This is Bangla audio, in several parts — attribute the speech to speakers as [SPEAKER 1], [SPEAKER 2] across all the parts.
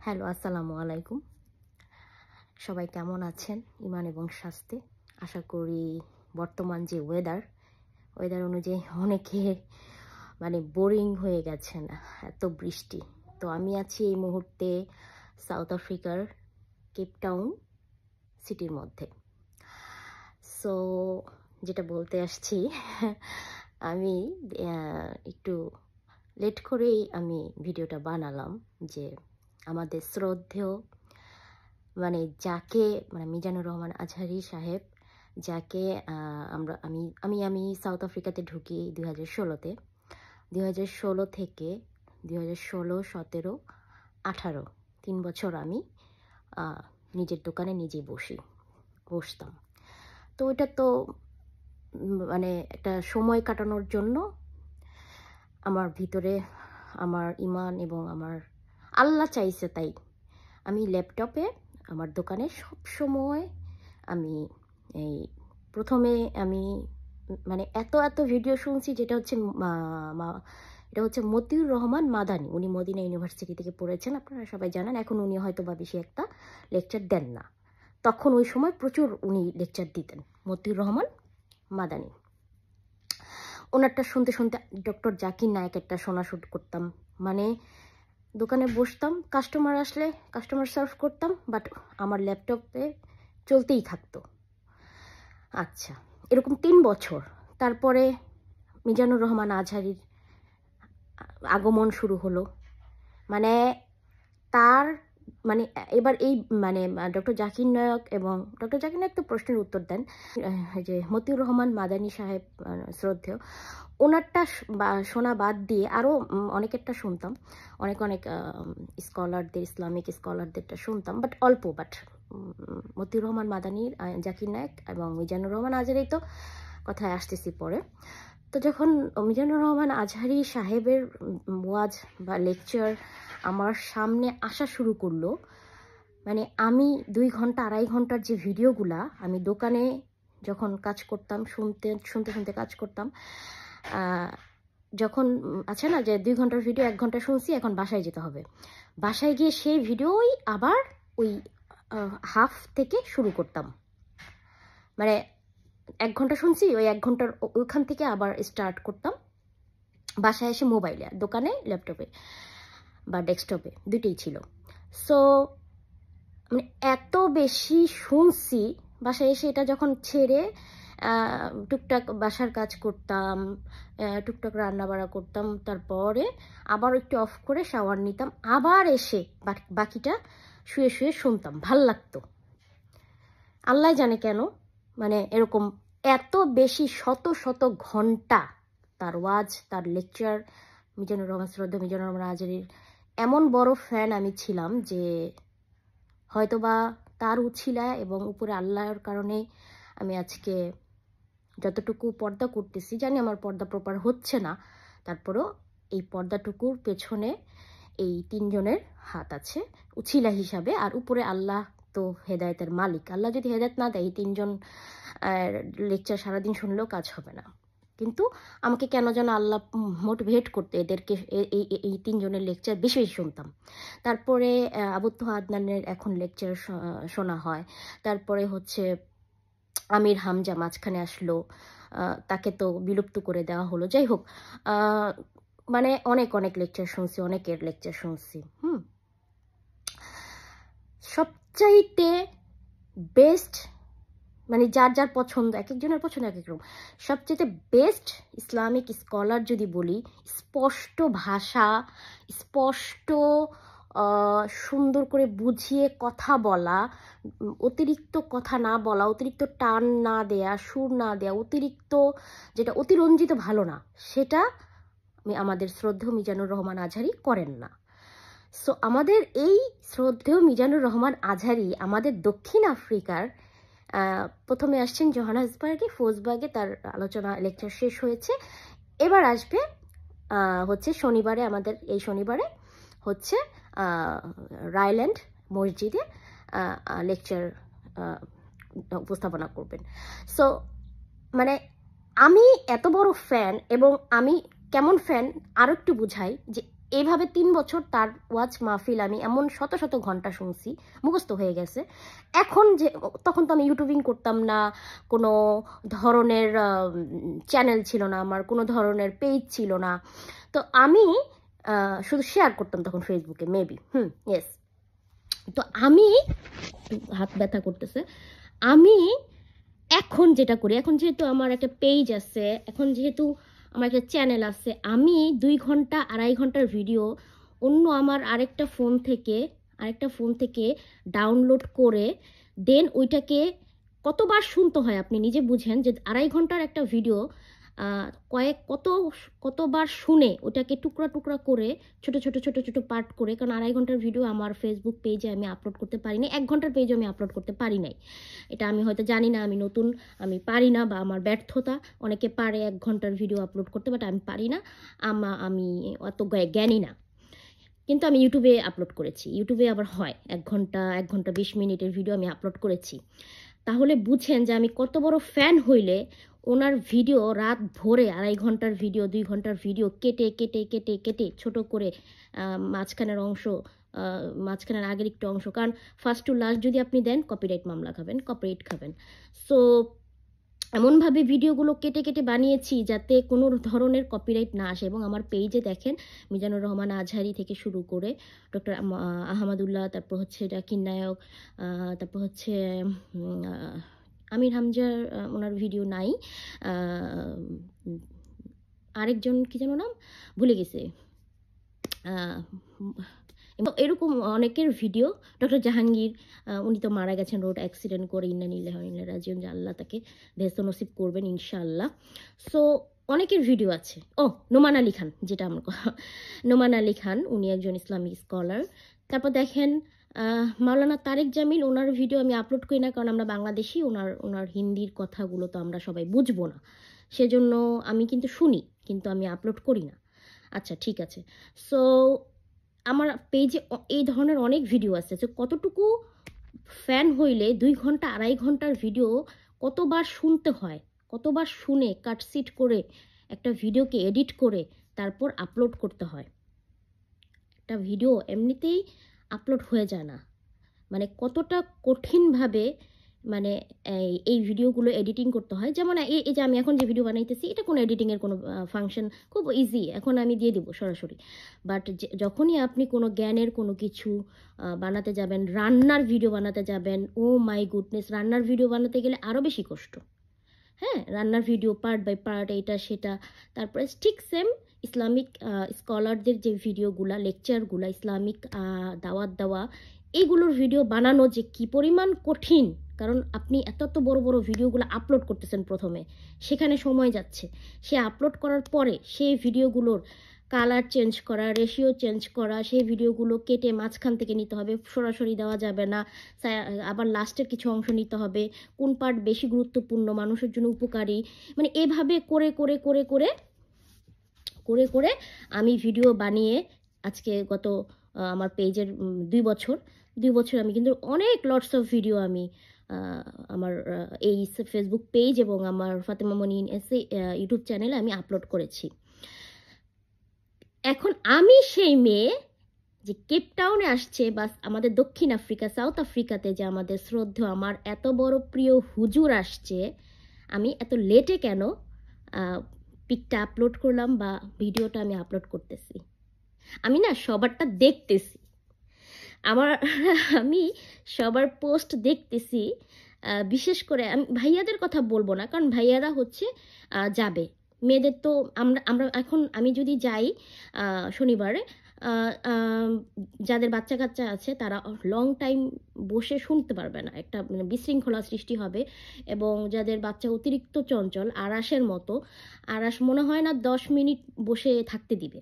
[SPEAKER 1] হ্যালো, আসসালামু আলাইকুম। সবাই কেমন আছেন ইমান এবং স্বাস্থ্যে? আশা করি বর্তমান যে ওয়েদার অনুযায়ী অনেকে বোরিং হয়ে গেছেন, এত বৃষ্টি। তো আমি আছি এই মুহূর্তে সাউথ আফ্রিকার কেপ টাউন সিটির মধ্যে। সো যেটা বলতে আসছি, আমি একটু লেট করেই আমি ভিডিওটা বানালাম যে আমাদের শ্রদ্ধেয় যাকে মিজানুর রহমান আজহারি সাহেব, যাকে আমি সাউথ আফ্রিকাতে ঢুকি 2016-তে। 2016 থেকে 2016, 17, 18 3 বছর আমি নিজের দোকানে নিজে বসতাম। তো ওইটা তো একটা সময় কাটানোর জন্য আমার ভিতরে আমার ইমান এবং আমার আল্লাহ চাইছে, তাই আমি ল্যাপটপে আমার দোকানে সব সময় আমি এই প্রথমে আমি এত ভিডিও শুনছি, যেটা হচ্ছে এটা হচ্ছে মতিউর রহমান মাদানী। উনি মদিনা ইউনিভার্সিটি থেকে পড়েছেন, আপনারা সবাই জানেন। এখন উনি হয়তো বা বেশি একটা লেকচার দেন না, তখন ওই সময় প্রচুর উনি লেকচার দিতেন। মতিউর রহমান মাদানী, ওনারটা শুনতে শুনতে ডক্টর জাকির নায়েকেরটা শোনা শুরু করতাম। দোকানে বসতাম, কাস্টমার আসলে কাস্টমার সার্ভ করতাম, বাট আমার ল্যাপটপে চলতেই থাকতো। আচ্ছা, এরকম 3 বছর। তারপরে মিজানুর রহমান আজহারির আগমন শুরু হলো। তার এবার এই ডক্টর জাকির নায়েক এবং ডক্টর জাকির নায়েক তো প্রশ্নের উত্তর দেন, যে মতিউর রহমান মাদানী সাহেব শ্রদ্ধেয়, ওনারটা শোনা বাদ দিয়ে আরও অনেকেরটা শুনতাম। অনেক স্কলারদের, ইসলামিক স্কলারদেরটা শুনতাম, বাট অল্প। বাট মতিউর রহমান মাদানীর, জাকির নায়েক এবং মিজানুর রহমান আজহারি তো কথায় আসতেছি পরে। তো যখন মিজানুর রহমান আজহারি সাহেবের ওয়াজ বা লেকচার আমার সামনে আসা শুরু করলো, আমি 2 ঘন্টা 2.5 ঘন্টার যে ভিডিওগুলা আমি দোকানে যখন কাজ করতাম, শুনতে কাজ করতাম, যখন আছে না যে 2 ঘন্টার ভিডিও 1 ঘন্টা শুনছি, এখন বাসায় যেতে হবে, বাসায় গিয়ে সেই ভিডিওই আবার ওই হাফ থেকে শুরু করতাম। 1 ঘন্টা শুনছি, ওই 1 ঘন্টার ওইখান থেকে আবার স্টার্ট করতাম বাসায় এসে, মোবাইলে, দোকানে, ল্যাপটপে বা ডেস্কটপে, দুটোই ছিল। সো এত বেশি শুনছি, বাসায় এসে এটা যখন ছেড়ে টুকটাক বাসার কাজ করতাম, টুকটাক রান্না বাড়া করতাম, তারপরে আবার একটু অফ করে শাওয়ার নিতাম, আবার এসে বাকিটা শুয়ে শুয়ে শুনতাম। ভাল লাগতো, আল্লাহ জানে কেন। এরকম এত বেশি শত শত ঘন্টা তার ওয়াজ, তার লেকচার, মিজানুর রহমান শ্রদ্ধা মিজানুর রহমান আজহারির এমন বড় ফ্যান আমি ছিলাম যে হয়তোবা তার উছিলা এবং উপরে আল্লাহর কারণে আমি আজকে যতটুকু পর্দা করতেছি, জানি আমার পর্দা প্রপার হচ্ছে না, তারপরেও এই পর্দাটুকুর পেছনে এই 3 জনের হাত আছে উছিলা হিসাবে। আর উপরে আল্লাহ তো হেদায়েতের মালিক, আল্লাহ যদি হেদায়েত না দেয়, এই 3 জন লেকচার সারাদিন শুনলেও কাজ হবে না। কিন্তু আমাকে কেন যেন আল্লাহ মোটিভেট করতে, এদেরকে এই 3 জনের লেকচার বেশি বেশি শুনতাম। তারপরে আবু তোহা আদনানের এখন লেকচার শোনা হয়। তারপরে হচ্ছে আমির হামজা মাঝখানে আসলো, তাকে তো বিলুপ্ত করে দেওয়া হলো। যাই হোক, অনেক লেকচার শুনছি, অনেকের লেকচার শুনছি। সবচাইতে বেস্ট, যার যার পছন্দ, এক একজনের পছন্দ এক এক রকম, সবচেয়ে বেস্ট ইসলামিক স্কলার যদি বলি, স্পষ্ট ভাষা, স্পষ্ট সুন্দর করে বুঝিয়ে কথা বলা, অতিরিক্ত কথা না বলা, অতিরিক্ত টান না দেয়া, সুর না দেয়া, অতিরিক্ত যেটা অতিরঞ্জিত ভালো না, সেটা আমাদের শ্রদ্ধেয় মিজানুর রহমান আজহারি করেন না। সো আমাদের এই শ্রদ্ধেয় মিজানুর রহমান আজহারি আমাদের দক্ষিণ আফ্রিকার, প্রথমে আসছেন জোহান্সবার্গে, ফোজবার্গে তার আলোচনা লেকচার শেষ হয়েছে। এবার আসবে হচ্ছে শনিবারে, আমাদের এই শনিবারে হচ্ছে রায়ল্যান্ড মসজিদে লেকচার উপস্থাপনা করবেন। সো আমি এত বড় ফ্যান, এবং আমি কেমন ফ্যান আরও একটু বুঝাই, যে এইভাবে 3 বছর তার ওয়াজ মাহফিল আমি এমন শত শত ঘন্টা শুনছি, মুখস্থ হয়ে গেছে। এখন যে তখন তো আমি ইউটিউবিং করতাম না, কোনো ধরনের চ্যানেল ছিল না আমার, কোনো ধরনের পেজ ছিল না, তো আমি শুধু শেয়ার করতাম তখন ফেসবুকে মেবি। ইয়েস। তো আমি, হাত ব্যথা করতেছে, আমি এখন যেটা করি, এখন যেহেতু আমার একটা পেজ আছে, এখন যেহেতু আমার একটা চ্যানেল আছে, আমি 2 ঘন্টা 2.5 ঘন্টার ভিডিও অন্য আমার আরেকটা ফোন থেকে ডাউনলোড করে দেন ওইটাকে কতবার শুনতে হয় আপনি নিজে বুঝেন, যে 2.5 ঘন্টার একটা ভিডিও কতবার শুনে ওটাকে টুকরা টুকরা করে ছোট ছোট ছোট ছোট পার্ট করে, কারণ 2.5 ঘন্টার ভিডিও আমার ফেসবুক পেজে আমি আপলোড করতে পারি না, 1 ঘন্টার পেজে আমি আপলোড করতে পারি নাই। এটা আমি হয়তো জানি না, আমি নতুন, আমি পারি না, বা আমার ব্যর্থতা। অনেকে পারে 1 ঘন্টার ভিডিও আপলোড করতে, বাট আমি পারি না, আমি অত জ্ঞানী না। কিন্তু আমি ইউটিউবে আপলোড করেছি, ইউটিউবে আবার হয় 1 ঘন্টা 20 মিনিটের ভিডিও আমি আপলোড করেছি। তাহলে বুঝেন যে আমি কত বড় ফ্যান হইলে ওনার ভিডিও রাত ভরে 2.5 ঘন্টার ভিডিও 2 ঘন্টার ভিডিও কেটে কেটে কেটে কেটে ছোট করে মাঝখানের অংশ, মাঝখানের আগের একটু অংশ, কারণ ফার্স্ট টু লাস্ট যদি আপনি দেন কপিরাইট মামলা খাবেন, কপিরাইট খাবেন। সো এমনভাবে ভিডিওগুলো কেটে কেটে বানিয়েছি যাতে কোনো ধরনের কপিরাইট না আসে। এবং আমার পেজে দেখেন মিজানুর রহমান আজহারি থেকে শুরু করে ডক্টর আহমদুল্লাহ, তারপর হচ্ছে জাকির নায়ক, তারপর হচ্ছে আমির হামজার ওনার ভিডিও নাই, আরেকজন কি যেন নাম ভুলে গেছে, এরকম অনেকের ভিডিও, ডক্টর জাহাঙ্গীর, উনি তো মারা গেছেন রোড অ্যাক্সিডেন্ট করে, ইন্না লিল্লাহি ওয়া ইন্না ইলাইহি রাজিউন, আল্লাহ তাকে বেহেশত নসিব করবেন ইনশাআল্লাহ। সো অনেকের ভিডিও আছে। নোমান আলী খান, যেটা আমার নোমান আলী খান, উনি একজন ইসলামিক স্কলার। তারপর দেখেন মাওলানা তারেক জামিল, ওনার ভিডিও আমি আপলোড করি না, কারণ আমরা বাংলাদেশি, ওনার হিন্দির কথাগুলো তো আমরা সবাই বুঝবো না, সেজন্য আমি কিন্তু শুনি, কিন্তু আমি আপলোড করি না। আচ্ছা, ঠিক আছে। সো আমার পেজে এই ধরনের অনেক ভিডিও আছে, যে কতটুকু ফ্যান হইলে 2 ঘন্টা 2.5 ঘন্টার ভিডিও কতবার শুনতে হয়, কতবার শুনে কাটসিট করে একটা ভিডিওকে এডিট করে তারপর আপলোড করতে হয়। একটা ভিডিও এমনিতেই আপলোড হয়ে যায় না, মানে কতটা কঠিনভাবে মানে এই ভিডিওগুলো এডিটিং করতে হয়। যেমন এই যে আমি এখন যে ভিডিও বানাইতেছি, এটা কোনো এডিটিংয়ের কোনো ফাংশন, খুব ইজি, এখন আমি দিয়ে দিব সরাসরি। বাট যখনই আপনি কোনো জ্ঞানের কোনো কিছু বানাতে যাবেন, রান্নার ভিডিও বানাতে যাবেন, ও মাই গুডনেস, রান্নার ভিডিও বানাতে গেলে আরও বেশি কষ্ট। হ্যাঁ, রান্নার ভিডিও পার্ট বাই পার্ট, এটা সেটা। তারপরে ঠিক সেম ইসলামিক স্কলারদের যে ভিডিওগুলা, লেকচারগুলা, ইসলামিক দাওয়াত দেওয়া, এইগুলোর ভিডিও বানানো যে কি পরিমাণ কঠিন, কারণ আপনি এত বড় বড় ভিডিওগুলো আপলোড করতেছেন, প্রথমে সেখানে সময় যাচ্ছে, সে আপলোড করার পরে সেই ভিডিওগুলোর কালার চেঞ্জ করা, রেশিও চেঞ্জ করা, সেই ভিডিওগুলো কেটে মাঝখান থেকে নিতে হবে, সরাসরি দেওয়া যাবে না, আবার লাস্টের কিছু অংশ নিতে হবে, কোন পার্ট বেশি গুরুত্বপূর্ণ, মানুষের জন্য উপকারী, মানে এভাবে করে করে করে করে করে করে আমি ভিডিও বানিয়ে আজকে গত আমার পেজের 2 বছর আমি কিন্তু অনেক লটস অফ ভিডিও আমি আমার এই ফেসবুক পেজ এবং আমার ফাতেমা মনিন এসে ইউটিউব চ্যানেলে আমি আপলোড করেছি। এখন আমি সেই মেয়ে যে কেপ টাউনে আসছে, বা আমাদের দক্ষিণ আফ্রিকা, সাউথ আফ্রিকাতে যে আমাদের শ্রদ্ধেয়, আমার এত বড় প্রিয় হুজুর আসছে, আমি এত লেটে কেন পিকটা আপলোড করলাম বা ভিডিওটা আমি আপলোড করতেছি? আমি না সবারটা দেখতেছি, আমি সবার পোস্ট দেখতেছি। বিশেষ করে আমি ভাইয়াদের কথা বলবো না, কারণ ভাইয়ারা হচ্ছে যাবে, মেয়েদের তো আমরা এখন, আমি যদি যাই শনিবারে, যাদের বাচ্চা কাচ্চা আছে তারা লং টাইম বসে শুনতে পারবে না, একটা মানে বিশৃঙ্খলা সৃষ্টি হবে। এবং যাদের বাচ্চা অতিরিক্ত চঞ্চল, আরাসের মতো, আরাস মনে হয় না 10 মিনিট বসে থাকতে দিবে।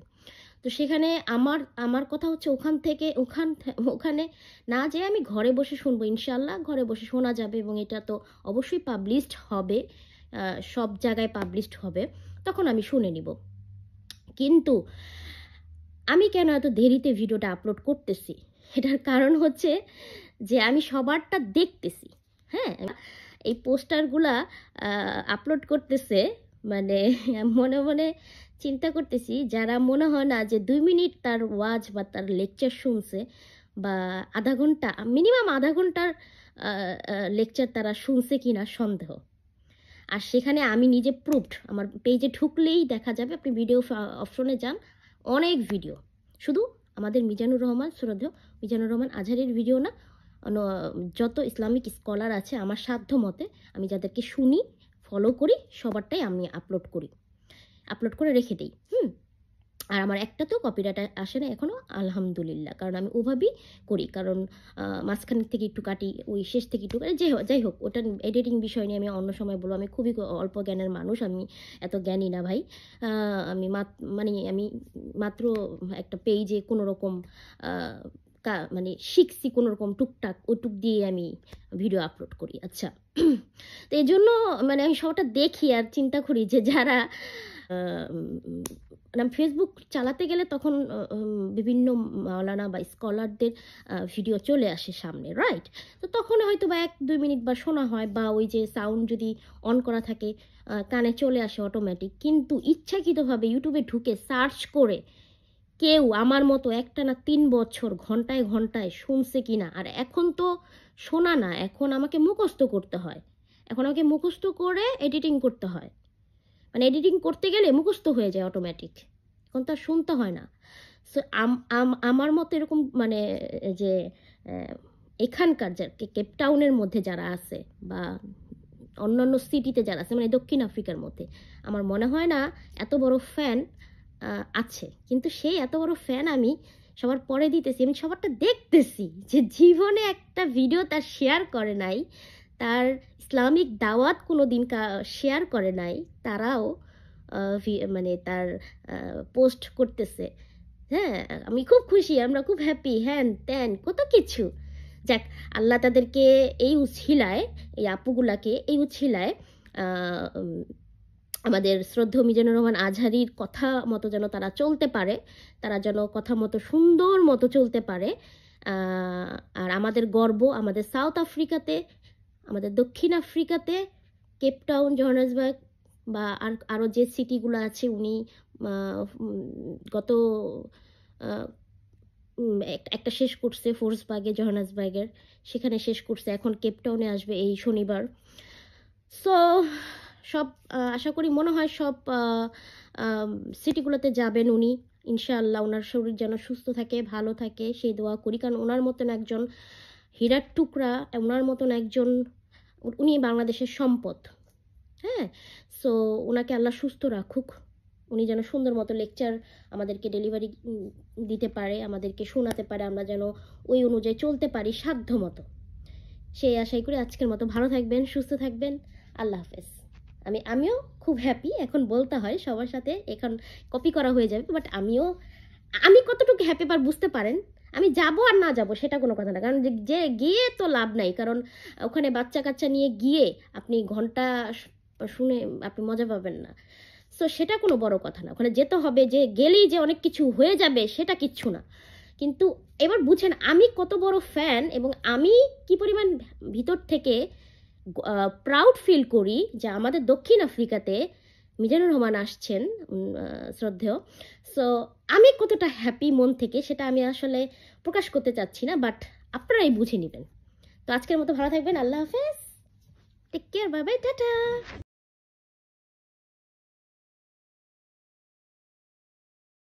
[SPEAKER 1] তো সেখানে আমার কথা হচ্ছে ওখানে না যে আমি ঘরে বসে শুনবো, ইনশাল্লাহ ঘরে বসে শোনা যাবে, এবং এটা তো অবশ্যই পাবলিশড হবে, সব জায়গায় পাবলিশড হবে, তখন আমি শুনে নিব। কিন্তু আমি কেন এত দেরিতে ভিডিওটা আপলোড করতেছি, এটার কারণ হচ্ছে যে আমি সবারটা দেখতেছি। হ্যাঁ, এই পোস্টারগুলা আপলোড করতেছে, মানে মনে মনে চিন্তা করতেছি যারা মনে হয় না যে 2 মিনিট তার ওয়াজ বা তার লেকচার শুনছে, বা আধা ঘন্টা, মিনিমাম আধা ঘন্টার লেকচার তারা শুনছে কিনা সন্দেহ। আর সেখানে আমি নিজে প্রুফড, আমার পেজে ঢুকলেই দেখা যাবে, আপনি ভিডিও অপশনে যান, অনেক ভিডিও, শুধু আমাদের মিজানুর রহমান, শ্রদ্ধেয় মিজানুর রহমান আজহারির ভিডিও না, যত ইসলামিক স্কলার আছে আমার সাধ্য মতে আমি যাদেরকে শুনি, ফলো করি, সবারটাই আমি আপলোড করে রেখে দিই। আর আমার একটা তো কপিরাইট আসে না এখনও, আলহামদুলিল্লাহ, কারণ আমি ওভাবেই করি, কারণ মাঝখান থেকে একটু কাটি, ওই শেষ থেকে একটু কাটি, যাই হোক ওটা এডিটিং বিষয় নিয়ে আমি অন্য সময় বলবো। আমি খুবই অল্প জ্ঞানের মানুষ, আমি এত জ্ঞানী না ভাই। আমি আমি মাত্র একটা পেজে কোনো রকম মানে শিখছি কোনো রকম টুকটাক, ওটুক দিয়ে আমি ভিডিও আপলোড করি। আচ্ছা, তো এই জন্য মানে আমি সবটা দেখি আর চিন্তা করি যে যারা মানে ফেসবুক চালাতে গেলে তখন বিভিন্ন মাওলানা বা স্কলারদের ভিডিও চলে আসে সামনে, রাইট? তো তখন হয়তো বা 1-2 মিনিট বা শোনা হয়, বা ওই যে সাউন্ড যদি অন করা থাকে কানে চলে আসে অটোমেটিক। কিন্তু ইচ্ছাকৃতভাবে ইউটিউবে ঢুকে সার্চ করে কেউ আমার মতো একটানা 3 বছর ঘন্টায় ঘন্টায় শুনছে কিনা, আর এখন তো শোনা না, এখন আমাকে মুখস্থ করতে হয়, এখন আমাকে মুখস্থ করে এডিটিং করতে হয়, মানে এডিটিং করতে গেলে মুখস্থ হয়ে যায় অটোমেটিক, এখন তো আর শুনতে হয় না। সো আমার মতো এরকম মানে যে এখানকার কেপটাউনের মধ্যে যারা আছে বা অন্যান্য সিটিতে যারা আছে, মানে দক্ষিণ আফ্রিকার মধ্যে, আমার মনে হয় না এত বড় ফ্যান আছে। কিন্তু সেই এত বড় ফ্যান আমি সবার পরে দিতেছি, আমি সবারটা দেখতেছি যে জীবনে একটা ভিডিও তার শেয়ার করে নাই, তার ইসলামিক দাওয়াত কোনো দিন শেয়ার করে নাই, তারাও মানে তার পোস্ট করতেছে। হ্যাঁ, আমি খুব খুশি, আমরা খুব হ্যাপি, হ্যান ত্যান কত কিছু। যাক, আল্লাহ তাদেরকে এই উছিলায়, এই আপুগুলাকে এই উছিলায় আমাদের শ্রদ্ধেয় মিজানুর রহমান আজহারির কথা মতো যেন তারা চলতে পারে, তারা যেন কথা মতো সুন্দর মতো চলতে পারে। আর আমাদের গর্ব, আমাদের সাউথ আফ্রিকাতে, আমাদের দক্ষিণ আফ্রিকাতে, কেপটাউন, জোহান্সবার্গ বা আরও যে সিটিগুলো আছে, উনি গত একটা শেষ করছে ফোর্সবার্গে, জোহান্সবার্গের, সেখানে শেষ করছে, এখন কেপটাউনে আসবে এই শনিবার। সো সব আশা করি, মনে হয় সব সিটিগুলোতে যাবেন উনি, ইনশাআল্লাহ। ওনার শরীর যেন সুস্থ থাকে, ভালো থাকে, সেই দোয়া করি, কারণ ওনার মতন একজন হীরার টুকরা, ওনার মতন একজন, উনি বাংলাদেশের সম্পদ। হ্যাঁ, সো ওনাকে আল্লাহ সুস্থ রাখুক, উনি যেন সুন্দর মতো লেকচার আমাদেরকে ডেলিভারি দিতে পারে, আমাদেরকে শোনাতে পারে, আমরা যেন ওই অনুযায়ী চলতে পারি সাধ্য মতো। সেই আশাই করে আজকের মতো ভালো থাকবেন, সুস্থ থাকবেন, আল্লাহ হাফেজ। আমিও খুব হ্যাপি, এখন বলতে হয় সবার সাথে, এখন কপি করা হয়ে যাবে, বাট আমি কতটুকু হ্যাপি পার বুঝতে পারেন। আমি যাব আর না যাব সেটা কোনো কথা না, কারণ যে গিয়ে তো লাভ নাই, কারণ ওখানে বাচ্চা কাচ্চা নিয়ে গিয়ে আপনি ঘন্টা শুনে আপনি মজা পাবেন না। সো সেটা কোনো বড় কথা না, ওখানে যেতে হবে, যে গেলেই যে অনেক কিছু হয়ে যাবে সেটা কিচ্ছু না। কিন্তু এবার বুঝেন আমি কত বড় ফ্যান, এবং আমি কি পরিমাণ ভিতর থেকে প্রাউড ফিল করি যে আমাদের দক্ষিণ আফ্রিকাতে মিজানুর রহমান আসছেন, শ্রদ্ধেয়। সো আমি কতটা হ্যাপি মন থেকে, সেটা আমি আসলে প্রকাশ করতে চাচ্ছি না, বাট আপনারাই বুঝে নেবেন। তো আজকের মতো ভালো থাকবেন, আল্লাহ হাফেজ, take care, bye bye, tata.